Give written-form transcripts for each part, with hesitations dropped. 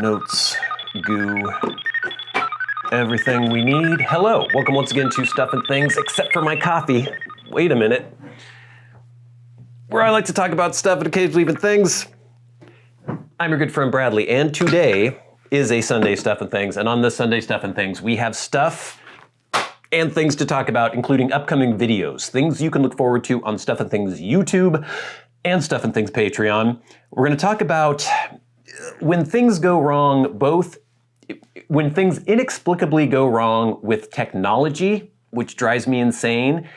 notes, goo, everything we need. Hello, welcome once again to Stuff and Things, except for my coffee. Wait a minute. Where I like to talk about stuff and occasionally even things. I'm your good friend Bradley, and today is a Sunday Stuff and Things, and on this Sunday Stuff and Things, we have stuff and things to talk about, including upcoming videos, things you can look forward to on Stuff and Things YouTube and Stuff and Things Patreon. We're going to talk about when things go wrong, when things inexplicably go wrong with technology, which drives me insane,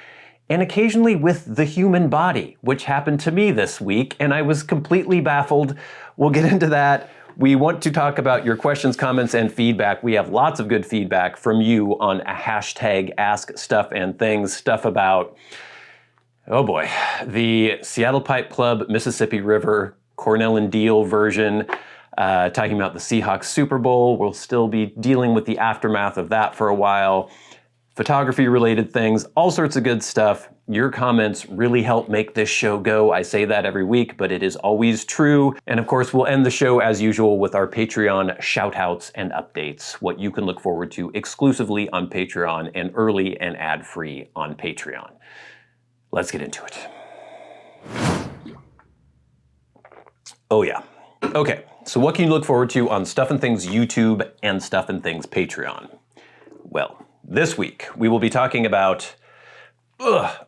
and occasionally with the human body, which happened to me this week, and I was completely baffled. We'll get into that. We want to talk about your questions, comments, and feedback. We have lots of good feedback from you on a hashtag #AskStuffandThings, stuff about, oh boy, the Seattle Pipe Club, Mississippi River, Cornell and Diehl version, talking about the Seahawks Super Bowl. We'll still be dealing with the aftermath of that for a while. Photography-related things, all sorts of good stuff. Your comments really help make this show go. I say that every week, but it is always true. And of course, we'll end the show as usual with our Patreon shout-outs and updates, what you can look forward to exclusively on Patreon and early and ad-free on Patreon. Let's get into it. Oh yeah. Okay, so what can you look forward to on Stuff and Things YouTube and Stuff and Things Patreon? Well, this week we will be talking about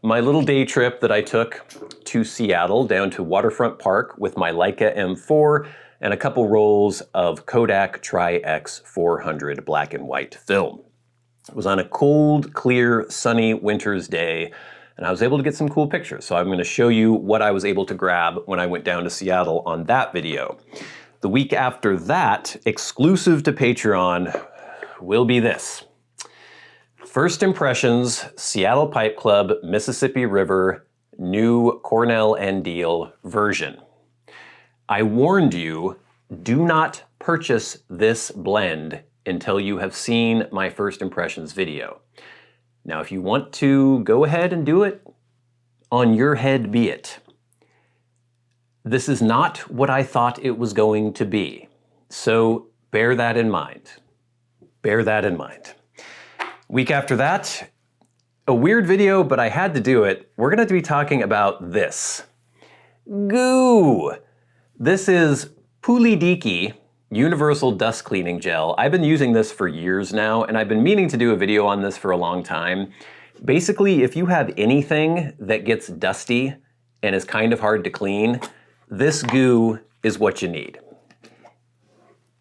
my little day trip that I took to Seattle, down to Waterfront Park with my Leica M4 and a couple rolls of Kodak Tri-X 400 black and white film. It was on a cold, clear, sunny winter's day, and I was able to get some cool pictures. So I'm going to show you what I was able to grab when I went down to Seattle on that video. The week after that, exclusive to Patreon, will be this. First Impressions, Seattle Pipe Club, Mississippi River, new Cornell and Diehl version. I warned you, do not purchase this blend until you have seen my First Impressions video. Now, if you want to go ahead and do it, on your head be it. This is not what I thought it was going to be. So bear that in mind. Bear that in mind. Week after that, a weird video, but I had to do it. We're going to be talking about this. Goo! This is Pulidiki Universal Dust Cleaning Gel. I've been using this for years now, and I've been meaning to do a video on this for a long time. Basically, if you have anything that gets dusty and is kind of hard to clean, this goo is what you need.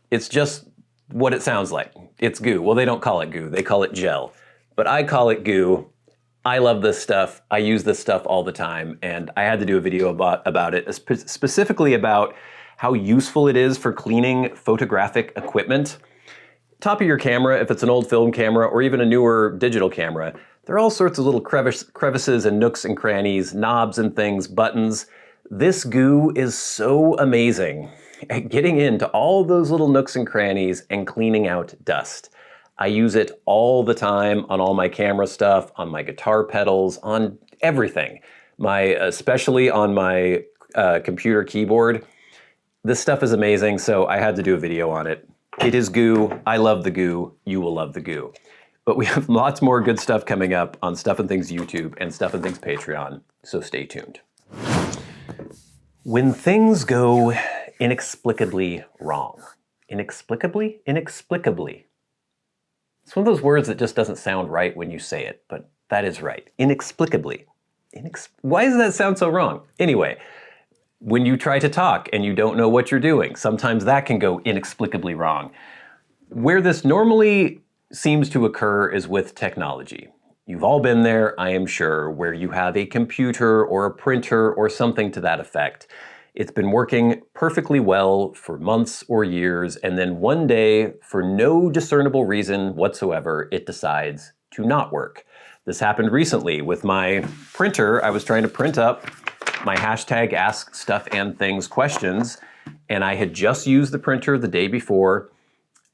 It's just what it sounds like. It's goo. Well, they don't call it goo, they call it gel. But I call it goo. I love this stuff. I use this stuff all the time, and I had to do a video about it, specifically about how useful it is for cleaning photographic equipment. Top of your camera, if it's an old film camera or even a newer digital camera, there are all sorts of little crevices and nooks and crannies, knobs and things, buttons. This goo is so amazing at getting into all those little nooks and crannies and cleaning out dust. I use it all the time on all my camera stuff, on my guitar pedals, on everything. Especially on my computer keyboard. This stuff is amazing, so I had to do a video on it. It is goo. I love the goo. You will love the goo. But we have lots more good stuff coming up on Stuff and Things YouTube and Stuff and Things Patreon, so stay tuned. When things go inexplicably wrong. Inexplicably? Inexplicably. It's one of those words that just doesn't sound right when you say it, but that is right. Inexplicably. Why does that sound so wrong? Anyway, when you try to talk and you don't know what you're doing, sometimes that can go inexplicably wrong. Where this normally seems to occur is with technology. You've all been there, I am sure, where you have a computer or a printer or something to that effect. It's been working perfectly well for months or years, and then one day, for no discernible reason whatsoever, it decides to not work. This happened recently with my printer. I was trying to print up my hashtag #AskStuffandThings questions, and I had just used the printer the day before.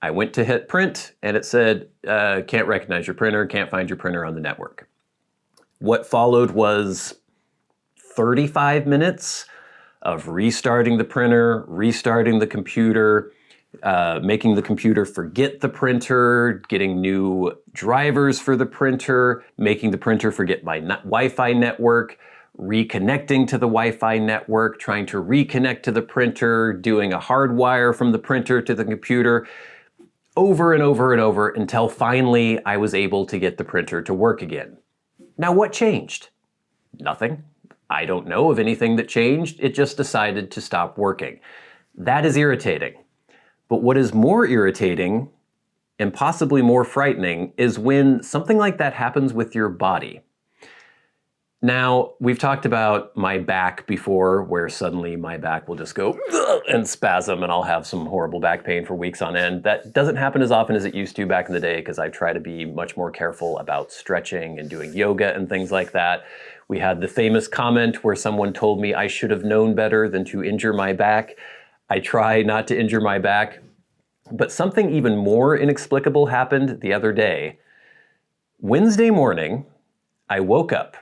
I went to hit print, and it said, can't recognize your printer, can't find your printer on the network. What followed was 35 minutes of restarting the printer, restarting the computer, making the computer forget the printer, getting new drivers for the printer, making the printer forget my Wi-Fi network, reconnecting to the Wi-Fi network, trying to reconnect to the printer, doing a hardwire from the printer to the computer, over and over and over until finally I was able to get the printer to work again. Now what changed? Nothing. I don't know of anything that changed. It just decided to stop working. That is irritating. But what is more irritating and possibly more frightening is when something like that happens with your body. Now, we've talked about my back before, where suddenly my back will just go and spasm and I'll have some horrible back pain for weeks on end. That doesn't happen as often as it used to back in the day because I try to be much more careful about stretching and doing yoga and things like that. We had the famous comment where someone told me I should have known better than to injure my back. I try not to injure my back, but something even more inexplicable happened the other day. Wednesday morning, I woke up.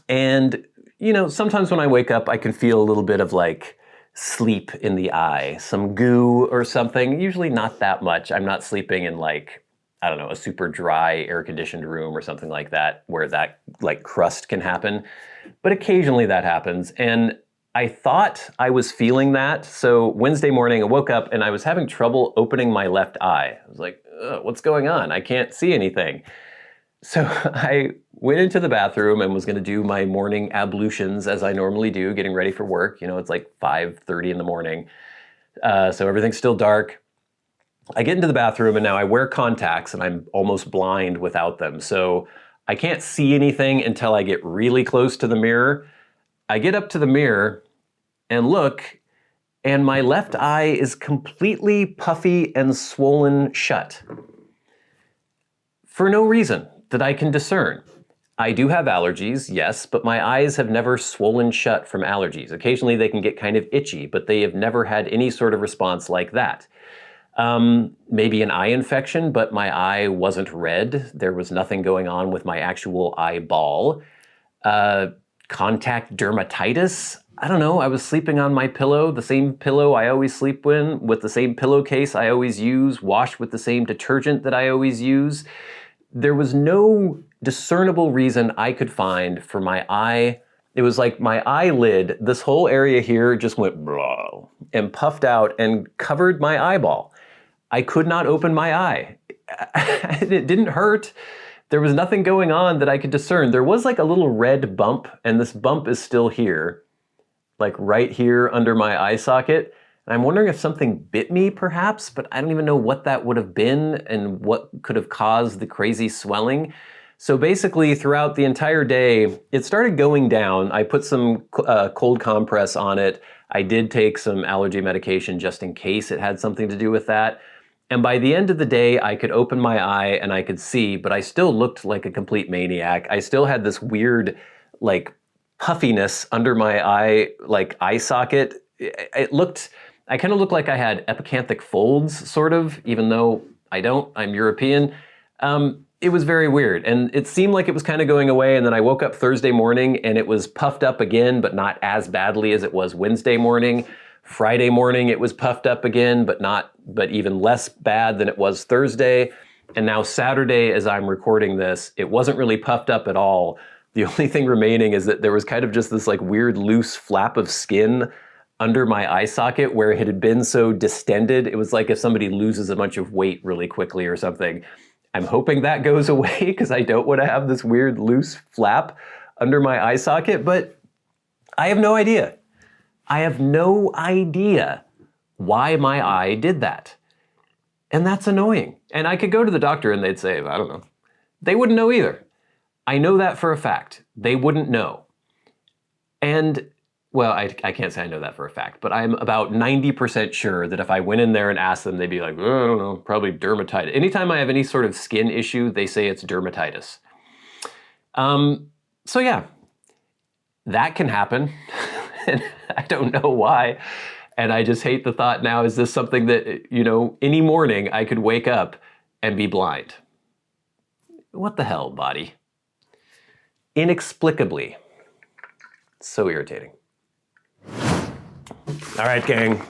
And, you know, sometimes when I wake up, I can feel a little bit of like sleep in the eye, some goo or something, usually not that much. I'm not sleeping in like, I don't know, a super dry air-conditioned room or something like that, where that like crust can happen. But occasionally that happens. And I thought I was feeling that. So Wednesday morning, I woke up and I was having trouble opening my left eye. I was like, what's going on? I can't see anything. So I went into the bathroom and was going to do my morning ablutions as I normally do, getting ready for work. You know, it's like 5:30 in the morning. So everything's still dark. I get into the bathroom and now I wear contacts and I'm almost blind without them. So I can't see anything until I get really close to the mirror. I get up to the mirror and look, and my left eye is completely puffy and swollen shut. For no reason that I can discern. I do have allergies, yes, but my eyes have never swollen shut from allergies. Occasionally they can get kind of itchy, but they have never had any sort of response like that. Maybe an eye infection, but my eye wasn't red. There was nothing going on with my actual eyeball. Contact dermatitis? I don't know, I was sleeping on my pillow, the same pillow I always sleep in, with the same pillowcase I always use, washed with the same detergent that I always use. There was no discernible reason I could find for my eye. It was like my eyelid, this whole area here just went blah and puffed out and covered my eyeball. I could not open my eye. It didn't hurt. There was nothing going on that I could discern. There was like a little red bump, and this bump is still here, like right here under my eye socket. And I'm wondering if something bit me perhaps, but I don't even know what that would have been and what could have caused the crazy swelling. So basically throughout the entire day, it started going down. I put some cold compress on it. I did take some allergy medication just in case it had something to do with that. And by the end of the day, I could open my eye and I could see, but I still looked like a complete maniac. I still had this weird, like, puffiness under my eye, like eye socket. I kind of looked like I had epicanthic folds, sort of, even though I don't, I'm European. It was very weird, and it seemed like it was kind of going away, and then I woke up Thursday morning and it was puffed up again, but not as badly as it was Wednesday morning. Friday morning it was puffed up again, but even less bad than it was Thursday. And now Saturday, as I'm recording this, it wasn't really puffed up at all. The only thing remaining is that there was kind of just this like weird loose flap of skin under my eye socket where it had been so distended. It was like if somebody loses a bunch of weight really quickly or something. I'm hoping that goes away because I don't want to have this weird loose flap under my eye socket, but I have no idea. I have no idea why my eye did that. And that's annoying. And I could go to the doctor and they'd say, I don't know. They wouldn't know either. I know that for a fact. They wouldn't know. And, well, I can't say I know that for a fact, but I'm about 90% sure that if I went in there and asked them, they'd be like, oh, I don't know, probably dermatitis. Anytime I have any sort of skin issue, they say it's dermatitis. So yeah, that can happen. And I don't know why. And I just hate the thought now, is this something that, you know, any morning I could wake up and be blind? What the hell, body? Inexplicably. So irritating. All right, gang.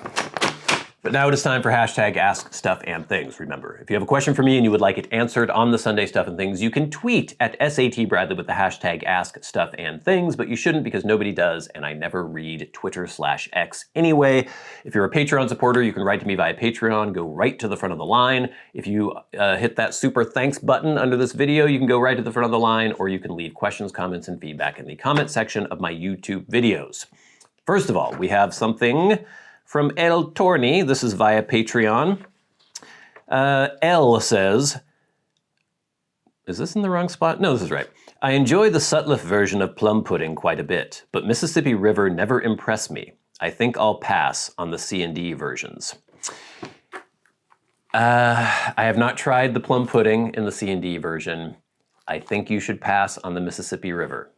But now it is time for hashtag #AskStuffandThings. Remember, if you have a question for me and you would like it answered on the Sunday Stuff and Things, you can tweet at @SATBradley with the hashtag #AskStuffandThings, but you shouldn't because nobody does, and I never read Twitter/X anyway. If you're a Patreon supporter, you can write to me via Patreon. Go right to the front of the line. If you hit that super thanks button under this video, you can go right to the front of the line, or you can leave questions, comments, and feedback in the comment section of my YouTube videos. First of all, we have something from El Torni. This is via Patreon. El says, is this in the wrong spot? No, this is right. I enjoy the Sutliff version of plum pudding quite a bit, but Mississippi River never impressed me. I think I'll pass on the C&D versions. I have not tried the plum pudding in the C&D version. I think you should pass on the Mississippi River.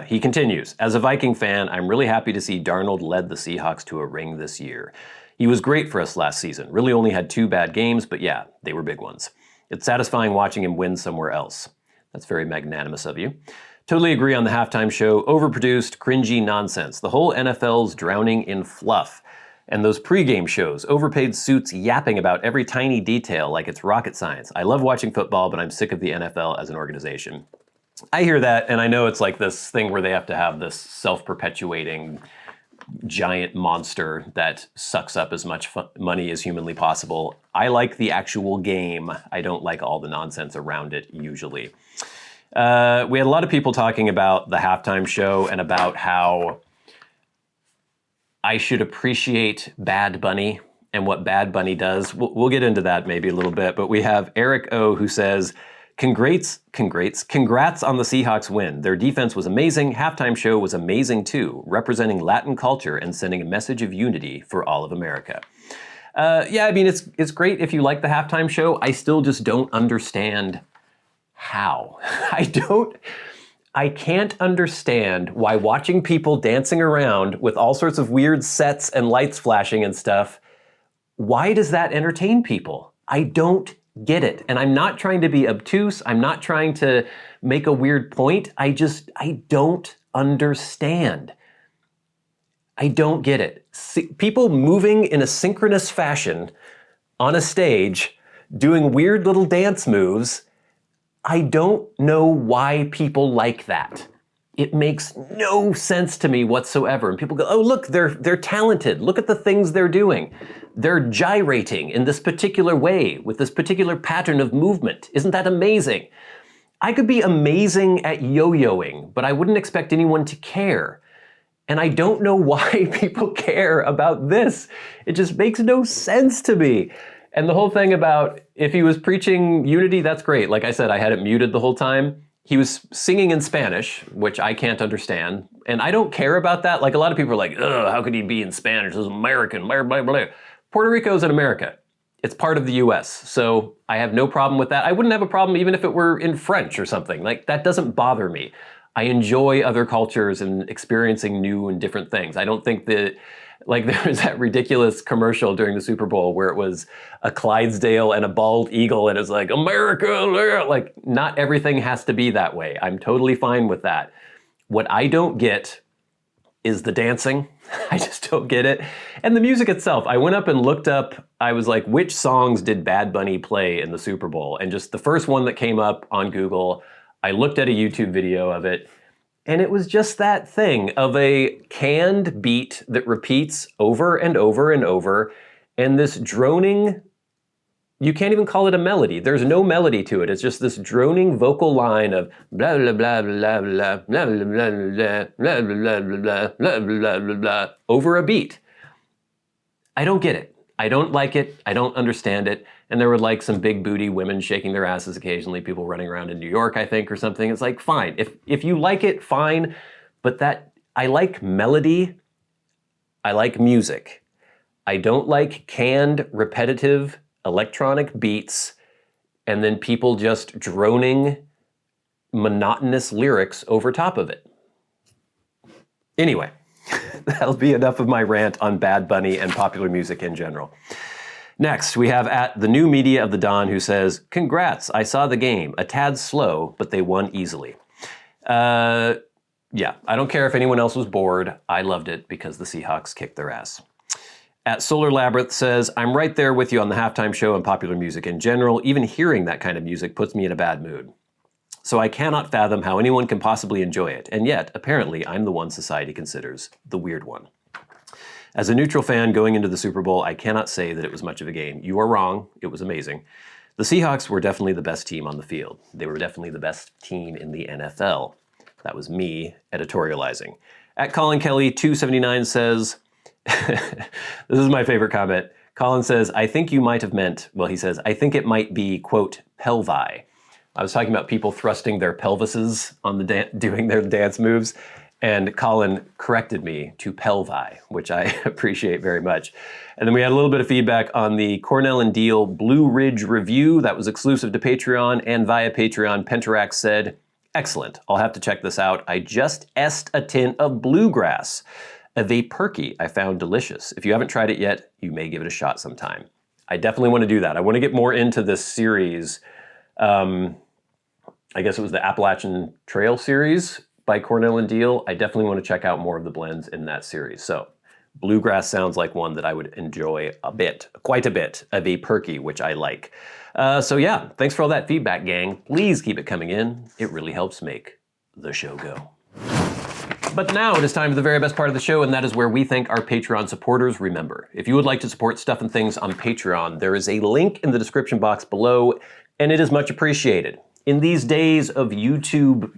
He continues, as a Viking fan, I'm really happy to see Darnold led the Seahawks to a ring this year. He was great for us last season, really only had 2 bad games, but yeah, they were big ones. It's satisfying watching him win somewhere else. That's very magnanimous of you. Totally agree on the halftime show, overproduced, cringy nonsense. The whole NFL's drowning in fluff. And those pregame shows, overpaid suits yapping about every tiny detail like it's rocket science. I love watching football, but I'm sick of the NFL as an organization. I hear that, and I know it's like this thing where they have to have this self-perpetuating giant monster that sucks up as much money as humanly possible. I like the actual game. I don't like all the nonsense around it, usually. We had a lot of people talking about the halftime show and about how I should appreciate Bad Bunny and what Bad Bunny does. We'll get into that maybe a little bit, but we have Eric O who says, Congrats on the Seahawks win. Their defense was amazing. Halftime show was amazing too, representing Latin culture and sending a message of unity for all of America. Yeah, I mean, it's great if you like the halftime show. I still just don't understand how. I can't understand why watching people dancing around with all sorts of weird sets and lights flashing and stuff, why does that entertain people? I don't get it. And I'm not trying to be obtuse. I'm not trying to make a weird point. I don't understand. I don't get it. People moving in a synchronous fashion on a stage, doing weird little dance moves. I don't know why people like that. It makes no sense to me whatsoever. And people go, oh, look, they're talented. Look at the things they're doing. They're gyrating in this particular way with this particular pattern of movement. Isn't that amazing? I could be amazing at yo-yoing, but I wouldn't expect anyone to care. And I don't know why people care about this. It just makes no sense to me. And the whole thing about if he was preaching unity, that's great. Like I said, I had it muted the whole time. He was singing in Spanish, which I can't understand. And I don't care about that. Like a lot of people are like, ugh, how could he be in Spanish? This is American, blah, blah, blah. Puerto Rico's in America. It's part of the US. So I have no problem with that. I wouldn't have a problem even if it were in French or something. Like that doesn't bother me. I enjoy other cultures and experiencing new and different things. I don't think that, like there was that ridiculous commercial during the Super Bowl where it was a Clydesdale and a bald eagle and it's like, America, like not everything has to be that way. I'm totally fine with that. What I don't get is the dancing. I just don't get it. And the music itself. I went up and looked up, I was like, which songs did Bad Bunny play in the Super Bowl? And just the first one that came up on Google, I looked at a YouTube video of it, and it was just that thing of a canned beat that repeats over and over and over, and this droning, you can't even call it a melody. There's no melody to it. It's just this droning vocal line of blah, blah, blah, blah, blah, blah, blah, blah, blah, blah, blah, blah, blah, blah, blah, blah, blah, over a beat. I don't get it. I don't like it. I don't understand it. And there were like some big booty women shaking their asses occasionally, people running around in New York, I think, or something. It's like, fine. If you like it, fine. But that, I like melody. I like music. I don't like canned, repetitive, electronic beats, and then people just droning monotonous lyrics over top of it. Anyway, that'll be enough of my rant on Bad Bunny and popular music in general. Next, we have at the New Media of the Dawn who says, congrats, I saw the game. A tad slow, but they won easily. Yeah, I don't care if anyone else was bored. I loved it because the Seahawks kicked their ass. At Solar Labyrinth says, I'm right there with you on the halftime show and popular music in general. Even hearing that kind of music puts me in a bad mood. So I cannot fathom how anyone can possibly enjoy it. And yet, apparently, I'm the one society considers the weird one. As a neutral fan going into the Super Bowl, I cannot say that it was much of a game. You are wrong. It was amazing. The Seahawks were definitely the best team on the field. They were definitely the best team in the NFL. That was me editorializing. At Colin Kelly 279 says, this is my favorite comment. Colin says, I think you might have meant, well, he says, I think it might be, quote, pelvi. I was talking about people thrusting their pelvises on the doing their dance moves, and Colin corrected me to pelvi, which I appreciate very much. And then we had a little bit of feedback on the Cornell and Diehl Blue Ridge review that was exclusive to Patreon, and via Patreon, Pentarax said, excellent, I'll have to check this out. I just essed a tin of bluegrass. A Vaporky I found delicious. If you haven't tried it yet, you may give it a shot sometime. I definitely want to do that. I want to get more into this series. I guess it was the Appalachian Trail series by Cornell and Diehl. I definitely want to check out more of the blends in that series. So bluegrass sounds like one that I would enjoy a bit, quite a bit, a Vaporky, which I like. So yeah, thanks for all that feedback, gang. Please keep it coming in. It really helps make the show go. But now it is time for the very best part of the show, and that is where we thank our Patreon supporters. Remember, if you would like to support Stuff and Things on Patreon, there is a link in the description box below, and it is much appreciated. In these days of YouTube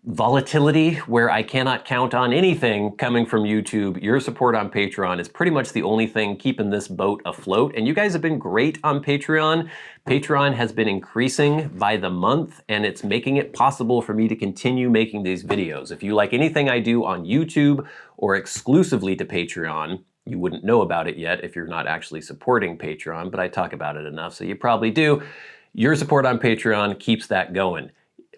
volatility, where I cannot count on anything coming from YouTube, your support on Patreon is pretty much the only thing keeping this boat afloat. And you guys have been great on Patreon. Patreon has been increasing by the month, and it's making it possible for me to continue making these videos. If you like anything I do on YouTube or exclusively to Patreon, you wouldn't know about it yet if you're not actually supporting Patreon, but I talk about it enough, so you probably do. Your support on Patreon keeps that going.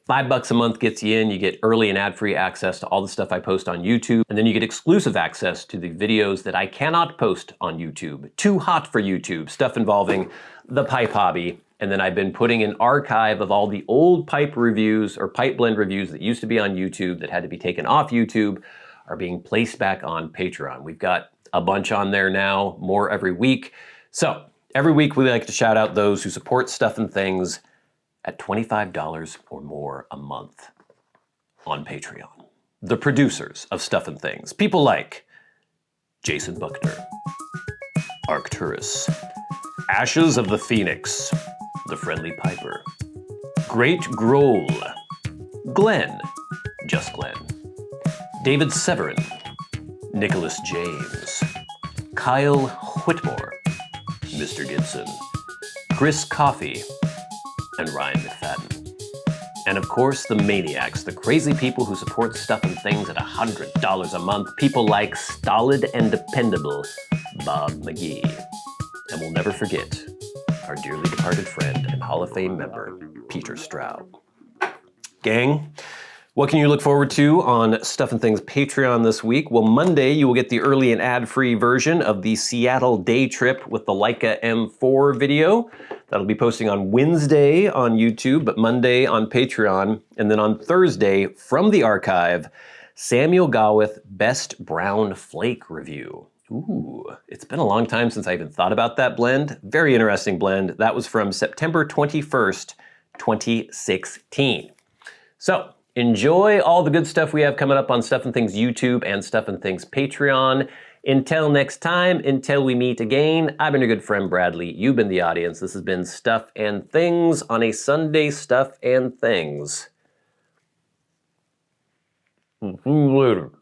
$5 a month gets you in, you get early and ad-free access to all the stuff I post on YouTube, and then you get exclusive access to the videos that I cannot post on YouTube. Too hot for YouTube, stuff involving the pipe hobby, and then I've been putting an archive of all the old pipe reviews or pipe blend reviews that used to be on YouTube that had to be taken off YouTube are being placed back on Patreon. We've got a bunch on there now, more every week. So every week we like to shout out those who support Stuff and Things at $25 or more a month on Patreon. The producers of Stuff and Things, people like Jason Buckner, Arcturus, Ashes of the Phoenix, The Friendly Piper, GreatGrol, Glenn, Just Glenn, David Severin, Nicholas James, Kyle Whitmore, Mr. Gibson, Chris Caughey, and Ryan McFadin. And of course, the Maniacs, the crazy people who support Stuff and Things at $100 a month, people like stolid and dependable Bob Magee. And we'll never forget our dearly departed friend and Hall of Fame member, Peter Straub. Gang, what can you look forward to on Stuff and Things Patreon this week? Well, Monday, you will get the early and ad-free version of the Seattle day trip with the Leica M4 video. That'll be posting on Wednesday on YouTube, but Monday on Patreon. And then on Thursday, from the archive, Samuel Gawith Best Brown Flake review. Ooh, it's been a long time since I even thought about that blend. Very interesting blend. That was from September 21st, 2016. So, enjoy all the good stuff we have coming up on Stuff and Things YouTube and Stuff and Things Patreon. Until next time, until we meet again, I've been your good friend Bradley. You've been the audience. This has been Stuff and Things on a Sunday Stuff and Things. See you later.